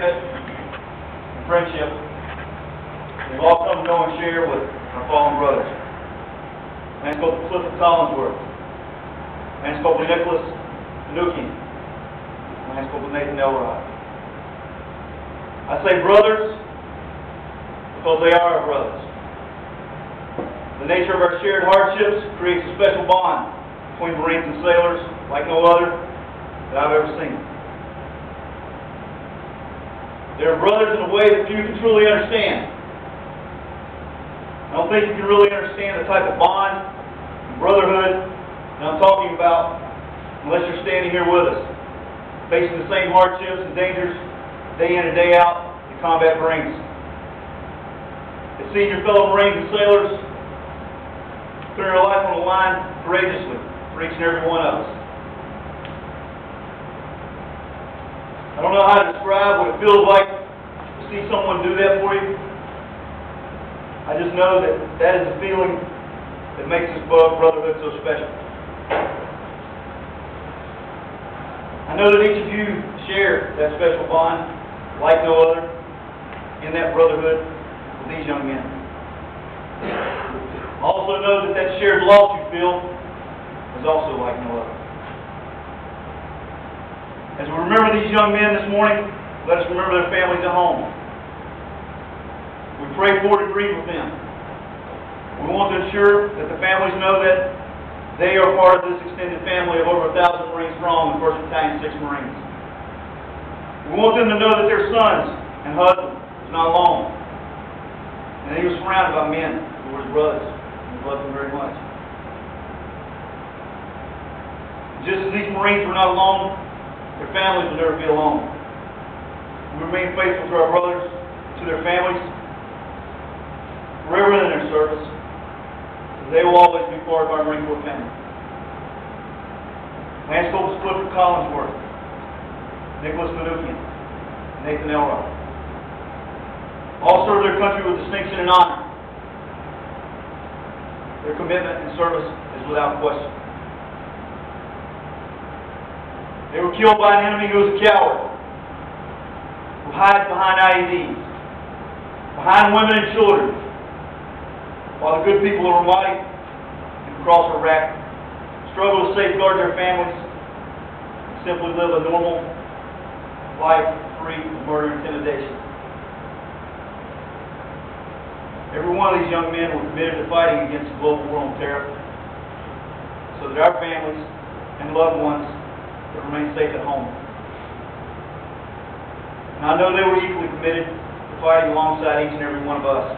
and friendship we've all come to know and share with our fallen brothers. Lance Corporal Clifford Collinsworth, Lance Corporal Nicholas Nukian, Lance Corporal Nathan Elrod. I say brothers because they are our brothers. The nature of our shared hardships creates a special bond between Marines and sailors like no other that I've ever seen. They're brothers in a way that few can truly understand. I don't think you can really understand the type of bond and brotherhood that I'm talking about unless you're standing here with us, facing the same hardships and dangers day in and day out that combat brings. And seeing your fellow Marines and sailors putting their life on the line courageously for each and every one of us. I don't know how to describe what it feels like to see someone do that for you. I just know that that is the feeling that makes this brotherhood so special. I know that each of you share that special bond like no other in that brotherhood with these young men. I also know that that shared loss you feel is also like no other. As we remember these young men this morning, let us remember their families at home. We pray for and grieve with them. We want to ensure that the families know that they are part of this extended family of over 1,000 Marines strong in 1st Battalion, 6th Marines. We want them to know that their sons and husband is not alone, and that he was surrounded by men who were his brothers and loved them very much. Just as these Marines were not alone, their families will never be alone. We remain faithful to our brothers, to their families, forever in their service. They will always be part of our Marine Corps family. Lance Corporal Clifford Collinsworth, Nicholas Nukian, Nathan Elrod. All serve their country with distinction and honor. Their commitment and service is without question. They were killed by an enemy who was a coward, who hides behind IEDs, behind women and children, while the good people of Ramadi and across Iraq struggle to safeguard their families and simply live a normal life free of murder and intimidation. Every one of these young men were committed to fighting against the global war on terror so that our families and loved ones to remain safe at home. And I know they were equally committed to fighting alongside each and every one of us.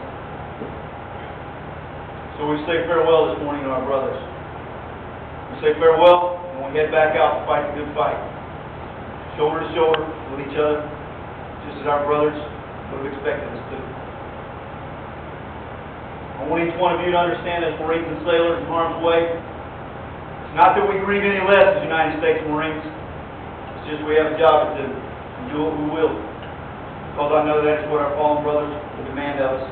So we say farewell this morning to our brothers. We say farewell and we head back out to fight the good fight, shoulder to shoulder with each other, just as our brothers would have expected us to. I want each one of you to understand, as Marines and sailors in harm's way, it's not that we grieve any less as United States Marines. It's just we have a job to do, and do what we will, because I know that is what our fallen brothers will demand of us.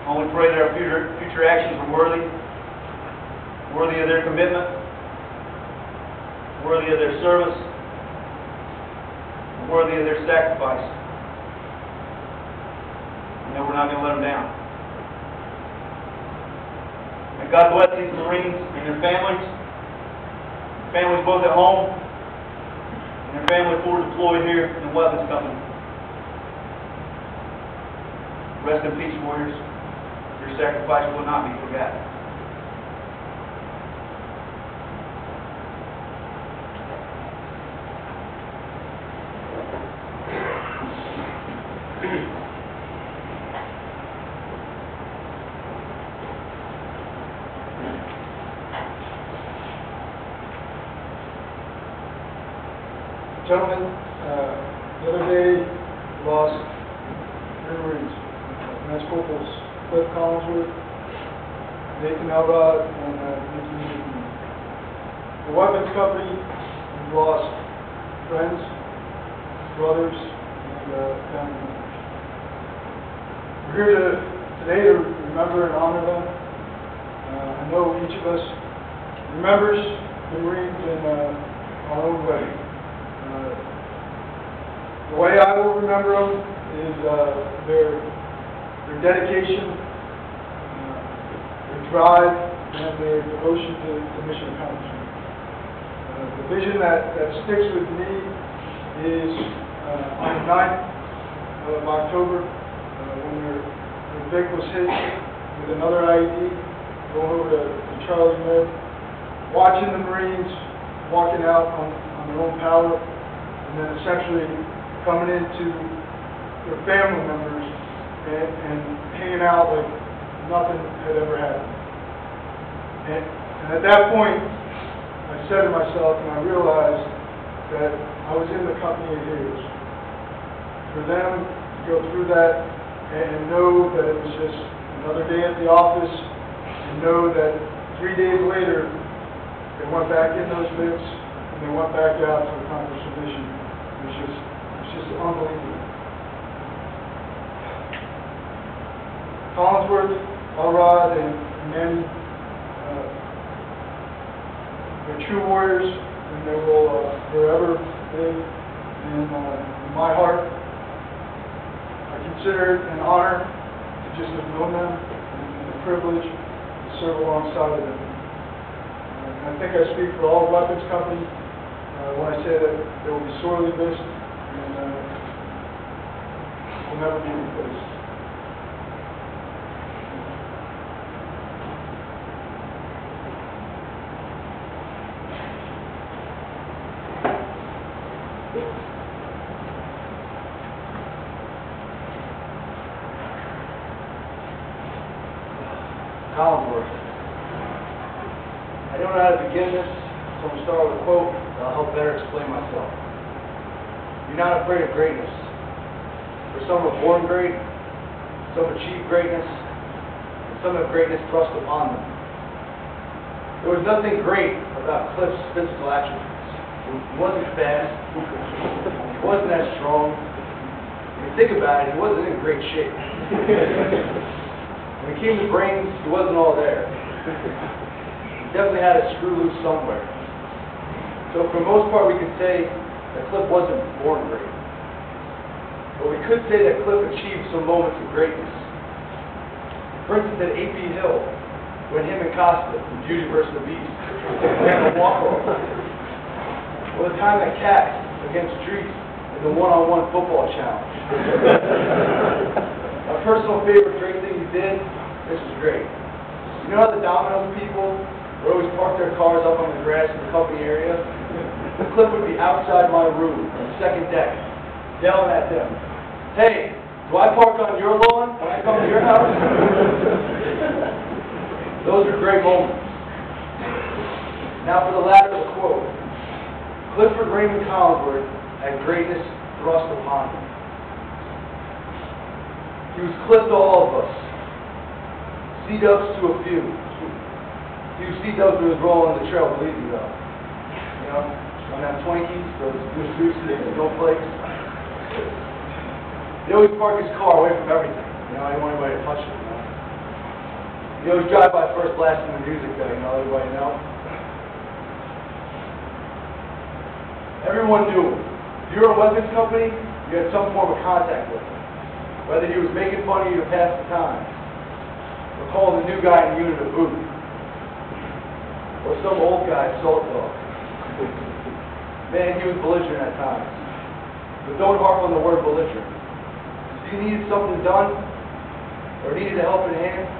I only pray that our future actions are worthy of their commitment, worthy of their service, and worthy of their sacrifice. And that we're not going to let them down. And God bless these Marines and their families both at home and their families forward deployed here in the Weapons Company. Rest in peace, warriors. Your sacrifice will not be forgotten. Gentlemen, the other day lost 3 Marines. Lance Corporals Cliff Collinsworth, Nathan Elrod, and Nicky Nukian. The Weapons Company, we lost friends, brothers, and family members. We're here today to remember and honor them. I know each of us remembers the Marines in our own way. The way I will remember them is their dedication, their drive, and their devotion to mission accomplishment. The vision that sticks with me is on the 9th of October, when Vic was hit with another IED, going over to Charlie Med, watching the Marines walking out on their own power, and then essentially coming into their family members and hanging out like nothing had ever happened. And at that point, I said to myself, and I realized that I was in the company of heroes. For them to go through that and know that it was just another day at the office, and know that 3 days later, they went back in those bits, and they went back out to accomplish the mission. It's just unbelievable. Collinsworth, Elrod, and Manny, they're true warriors, and they will forever live in my heart. I consider it an honor to just have known them, and a privilege to serve alongside of them. And I think I speak for all weapons company when I say that they will be sorely missed and will never be replaced. Collinsworth. I don't know how to begin this, so I'm going to start with a quote that'll help better explain myself. You're not afraid of greatness. For some are born great, some achieve greatness, and some have greatness thrust upon them. There was nothing great about Cliff's physical attributes. He wasn't fast, he wasn't as strong. When you think about it, he wasn't in great shape. When it came to brains, he wasn't all there. He definitely had a screw loose somewhere. So for the most part, we could say that Cliff wasn't born great. But we could say that Cliff achieved some moments of greatness. For instance, at AP Hill, when him and Costa, from Beauty vs. the Beast, ran a walk-off. Or the time that Cat against Drees in the one-on-one football challenge. My personal favorite great thing he did, this was great. You know how the Domino's people would always park their cars up on the grass in the company area? Cliff would be outside my room on the second deck, yelling at them, "Hey, do I park on your lawn when I come to your house?" Those are great moments. Now for the latter of the quote. Clifford Raymond Collinsworth had greatness thrust upon him. He was Cliff to all of us. C-dubs to a few. Few C-dubs who was rolling the trail, believe me though. You know, on that Twinkies, those goose and snowflakes. He always parked his car away from everything. You know, I didn't want anybody to touch it, you know. He always drive by first blasting the music though, you know, everybody know. Everyone knew him. If you were a weapons company, you had some form of contact with him. Whether he was making fun of you to pass the time, or calling the new guy in the unit a boot, or some old guy salt dog. Man, he was belligerent at times. But don't harp on the word belligerent. If you needed something done, or needed a helping hand,